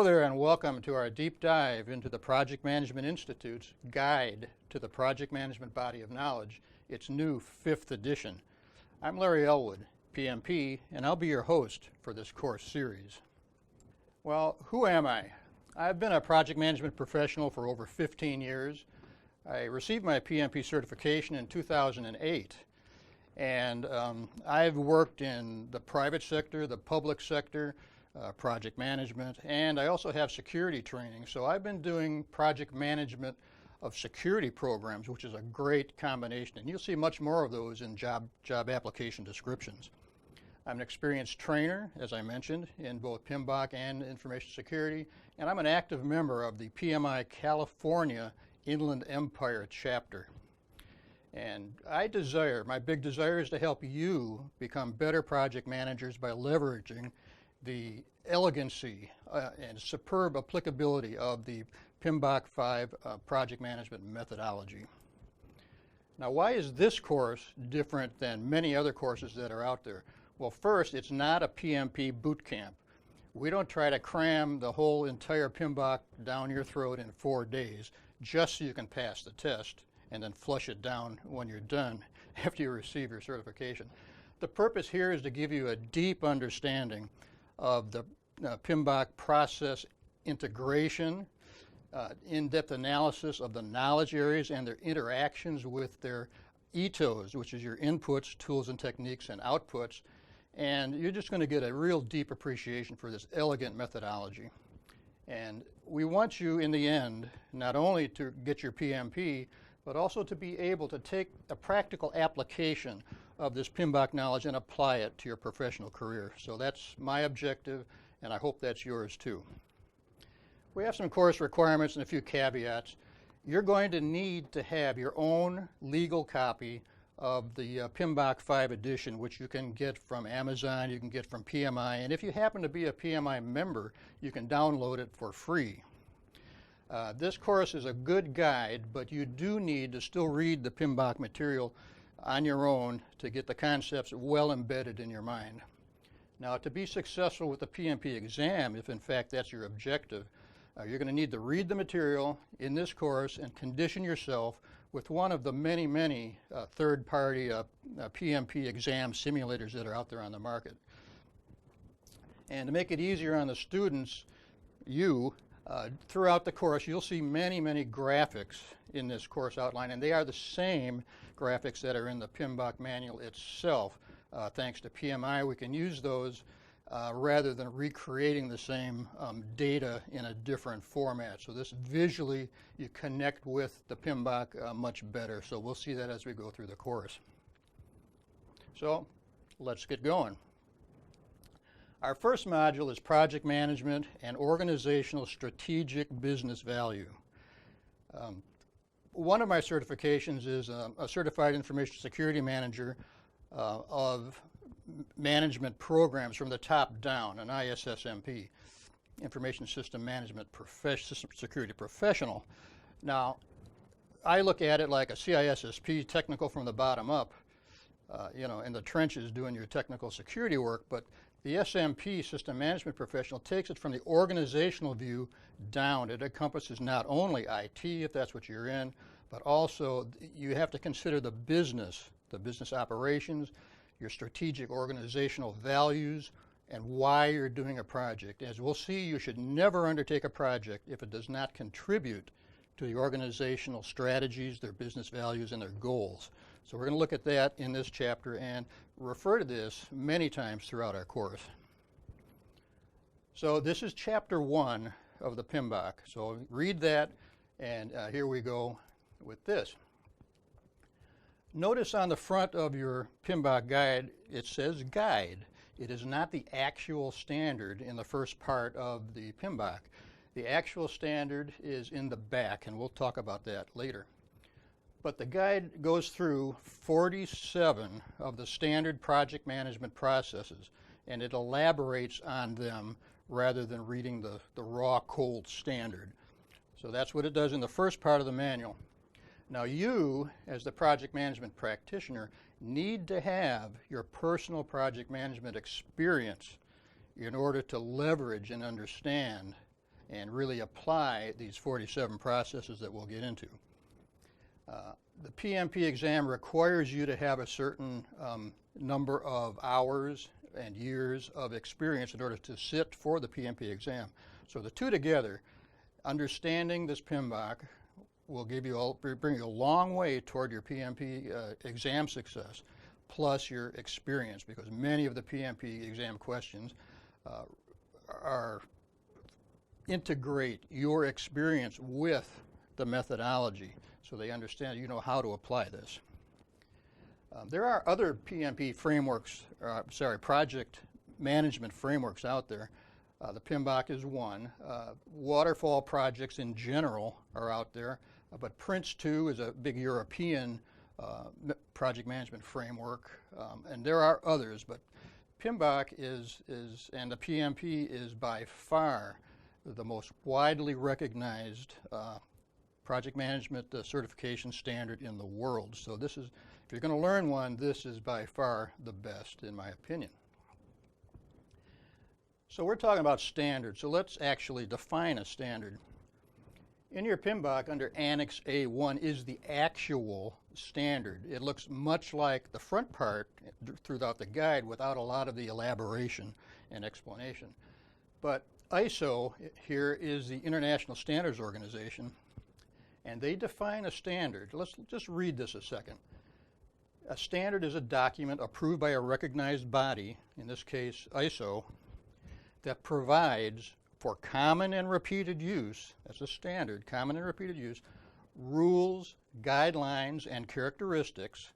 Hello there and welcome to our deep dive into the Project Management Institute's Guide to the Project Management Body of Knowledge, its new 5th edition. I'm Larry Elwood, PMP, and I'll be your host for this course series. Well, who am I? I've been a project management professional for over 15 years. I received my PMP certification in 2008, and I've worked in the private sector, the public sector, project management, and I also have security training. So I've been doing project management of security programs, which is a great combination, and you'll see much more of those in job application descriptions. I'm an experienced trainer, as I mentioned, in both PMBOK and information security, and I'm an active member of the PMI California Inland Empire chapter. And my big desire is to help you become better project managers by leveraging the elegancy and superb applicability of the PMBOK 5 project management methodology. Now, why is this course different than many other courses that are out there? Well, first, it's not a PMP boot camp. We don't try to cram the whole entire PMBOK down your throat in 4 days just so you can pass the test and then flush it down when you're done after you receive your certification. The purpose here is to give you a deep understanding of the PMBOK process integration, in-depth analysis of the knowledge areas and their interactions with their ETOs, which is your inputs, tools and techniques, and outputs. And you're just going to get a real deep appreciation for this elegant methodology. And we want you, in the end, not only to get your PMP, but also to be able to take a practical application of this PMBOK knowledge and apply it to your professional career. So that's my objective, and I hope that's yours too. We have some course requirements and a few caveats. You're going to need to have your own legal copy of the PMBOK 5 edition, which you can get from Amazon, you can get from PMI, and if you happen to be a PMI member, you can download it for free. This course is a good guide, but you do need to still read the PMBOK material on your own to get the concepts well embedded in your mind. Now, to be successful with the PMP exam, if in fact that's your objective, you're going to need to read the material in this course and condition yourself with one of the many third-party PMP exam simulators that are out there on the market. And to make it easier on the students, throughout the course, you'll see many graphics in this course outline, and they are the same graphics that are in the PMBOK manual itself. Thanks to PMI, we can use those rather than recreating the same data in a different format. So this visually, you connect with the PMBOK much better. So we'll see that as we go through the course. So let's get going. Our first module is Project Management and Organizational Strategic Business Value. One of my certifications is a Certified Information Security Manager of Management Programs from the top down, an ISSMP, Information System Management Security Professional. Now, I look at it like a CISSP, technical from the bottom up, in the trenches doing your technical security work, but the SMP, System Management Professional, takes it from the organizational view down. It encompasses not only IT, if that's what you're in, but also you have to consider the business operations, your strategic organizational values, and why you're doing a project. As we'll see, you should never undertake a project if it does not contribute to the organizational strategies, their business values, and their goals. So we're going to look at that in this chapter and refer to this many times throughout our course. So this is chapter 1 of the PMBOK. So read that, and here we go with this. Notice on the front of your PMBOK guide, it says guide. It is not the actual standard in the first part of the PMBOK. The actual standard is in the back, and we'll talk about that later. But the guide goes through 47 of the standard project management processes, and it elaborates on them rather than reading the raw, cold standard. So that's what it does in the first part of the manual. Now you, as the project management practitioner, need to have your personal project management experience in order to leverage and understand and really apply these 47 processes that we'll get into. The PMP exam requires you to have a certain number of hours and years of experience in order to sit for the PMP exam. So the two together, understanding this PMBOK, will bring you a long way toward your PMP exam success, plus your experience, because many of the PMP exam questions integrate your experience with the methodology, so they understand, you know, how to apply this. There are other PMP frameworks, project management frameworks out there. The PMBOK is one. Waterfall projects in general are out there, but PRINCE2 is a big European project management framework, and there are others, but PMBOK and the PMP is by far the most widely recognized project management certification standard in the world. So this is, if you're going to learn one, this is by far the best, in my opinion. So we're talking about standards, so let's actually define a standard. In your PMBOK, under Annex A1 is the actual standard. It looks much like the front part throughout the guide without a lot of the elaboration and explanation. But ISO here is the International Standards Organization, and they define a standard. Let's just read this a second. A standard is a document approved by a recognized body, in this case ISO, that provides for common and repeated use, that's a standard, common and repeated use, rules, guidelines, and characteristics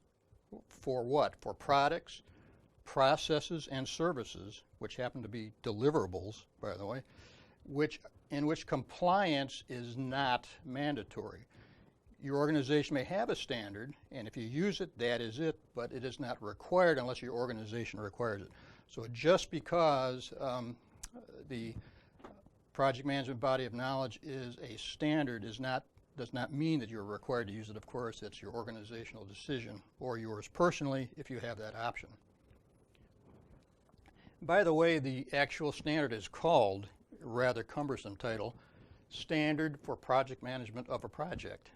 for what? For products, processes, and services, which happen to be deliverables, by the way, in which compliance is not mandatory. Your organization may have a standard, and if you use it, that is it, but it is not required unless your organization requires it. So just because the project management body of knowledge is a standard does not mean that you're required to use it. Of course, it's your organizational decision, or yours personally if you have that option. By the way, the actual standard is called, rather cumbersome title, Standard for Project Management of a Project.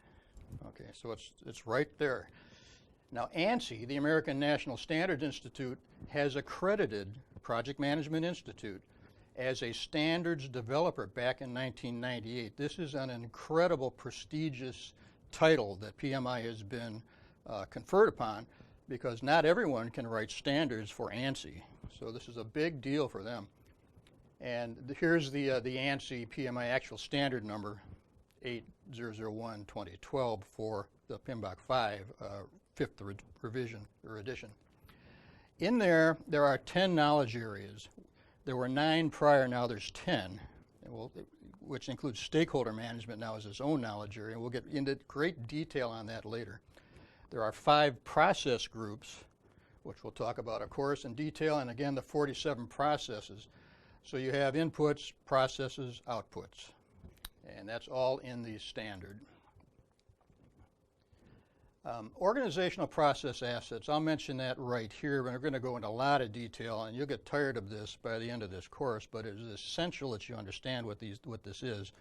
Okay, so it's right there. Now ANSI, the American National Standards Institute, has accredited Project Management Institute as a standards developer back in 1998. This is an incredible, prestigious title that PMI has been conferred upon, because not everyone can write standards for ANSI. So this is a big deal for them. And here's the ANSI PMI actual standard number, 8001-2012 for the PMBOK 5, 5th revision or edition. In there are 10 knowledge areas. There were 9 prior, now there's 10, which includes stakeholder management now as its own knowledge area. We'll get into great detail on that later. There are 5 process groups, which we'll talk about, of course, in detail, and again, the 47 processes. So you have inputs, processes, outputs, and that's all in the standard. Organizational process assets, I'll mention that right here, but we're going to go into a lot of detail, and you'll get tired of this by the end of this course, but it is essential that you understand what this is.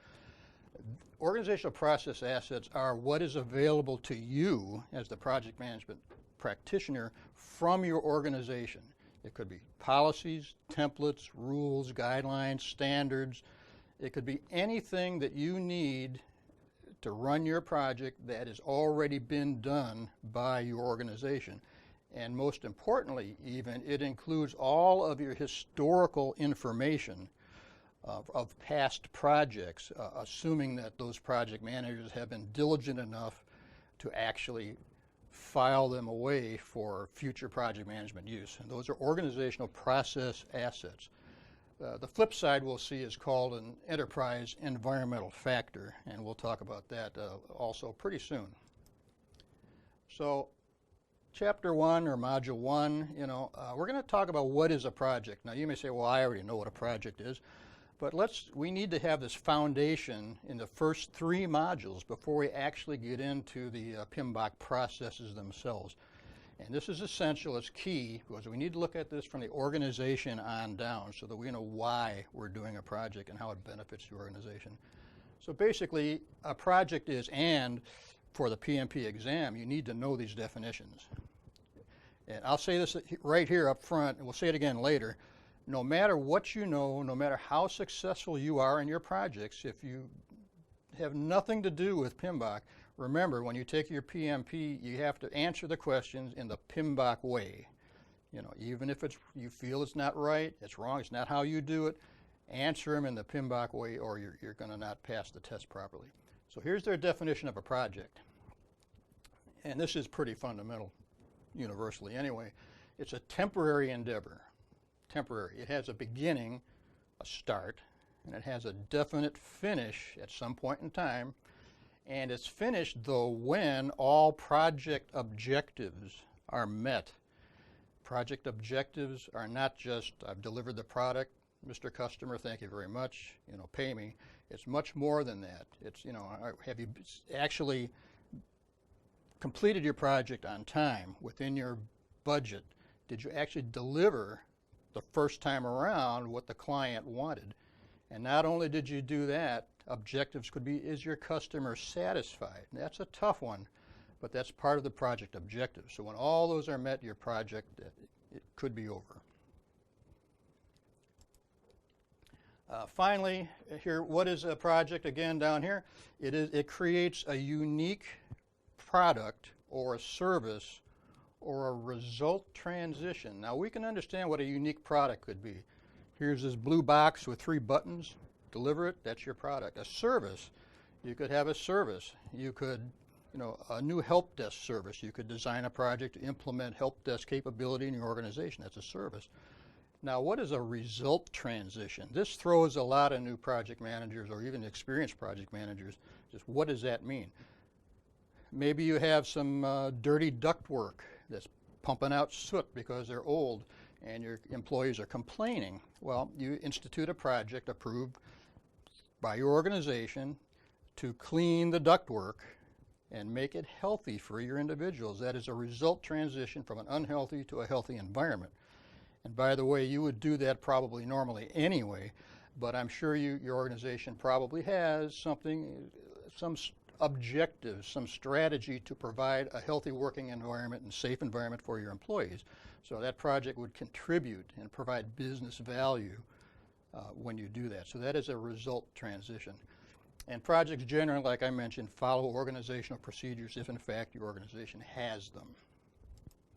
Organizational process assets are what is available to you as the project management practitioner from your organization. It could be policies, templates, rules, guidelines, standards. It could be anything that you need to run your project that has already been done by your organization. And most importantly, even, it includes all of your historical information of past projects, assuming that those project managers have been diligent enough to actually file them away for future project management use. And those are organizational process assets. The flip side we'll see is called an enterprise environmental factor, and we'll talk about that also pretty soon. So chapter 1 or module 1, we're going to talk about what is a project. Now you may say, well, I already know what a project is, but we need to have this foundation in the first 3 modules before we actually get into the PMBOK processes themselves. And this is essential, it's key, because we need to look at this from the organization on down so that we know why we're doing a project and how it benefits the organization. So basically, a project is, and for the PMP exam, you need to know these definitions. And I'll say this right here up front, and we'll say it again later. No matter what you know, no matter how successful you are in your projects, if you have nothing to do with PMBOK, remember, when you take your PMP, you have to answer the questions in the PMBOK way. You know, even if you feel it's not right, it's wrong, it's not how you do it, answer them in the PMBOK way or you're going to not pass the test properly. So here's their definition of a project. And this is pretty fundamental universally anyway. It's a temporary endeavor. Temporary. It has a beginning, a start, and it has a definite finish at some point in time. And it's finished, though, when all project objectives are met. Project objectives are not just, I've delivered the product, Mr. Customer, thank you very much, you know, pay me. It's much more than that. It's, you know, have you actually completed your project on time, within your budget? Did you actually deliver the first time around what the client wanted? And not only did you do that, objectives could be, is your customer satisfied? And that's a tough one, but that's part of the project objective. So when all those are met, your project, it could be over. Finally, here, what is a project? Again, down here, it creates a unique product or a service or a result transition. Now, we can understand what a unique product could be. Here's this blue box with 3 buttons. Deliver it, that's your product. A service, you could have a service. You could, you know, a new help desk service. You could design a project to implement help desk capability in your organization. That's a service. Now, what is a result transition? This throws a lot of new project managers or even experienced project managers. Just what does that mean? Maybe you have some dirty duct work that's pumping out soot because they're old and your employees are complaining. Well, you institute a project approved by your organization to clean the ductwork and make it healthy for your individuals. That is a result transition from an unhealthy to a healthy environment. And by the way, you would do that probably normally anyway, but I'm sure your organization probably has something, some objectives, some strategy to provide a healthy working environment and safe environment for your employees. So that project would contribute and provide business value when you do that. So that is a result transition. And projects generally, like I mentioned, follow organizational procedures if in fact your organization has them.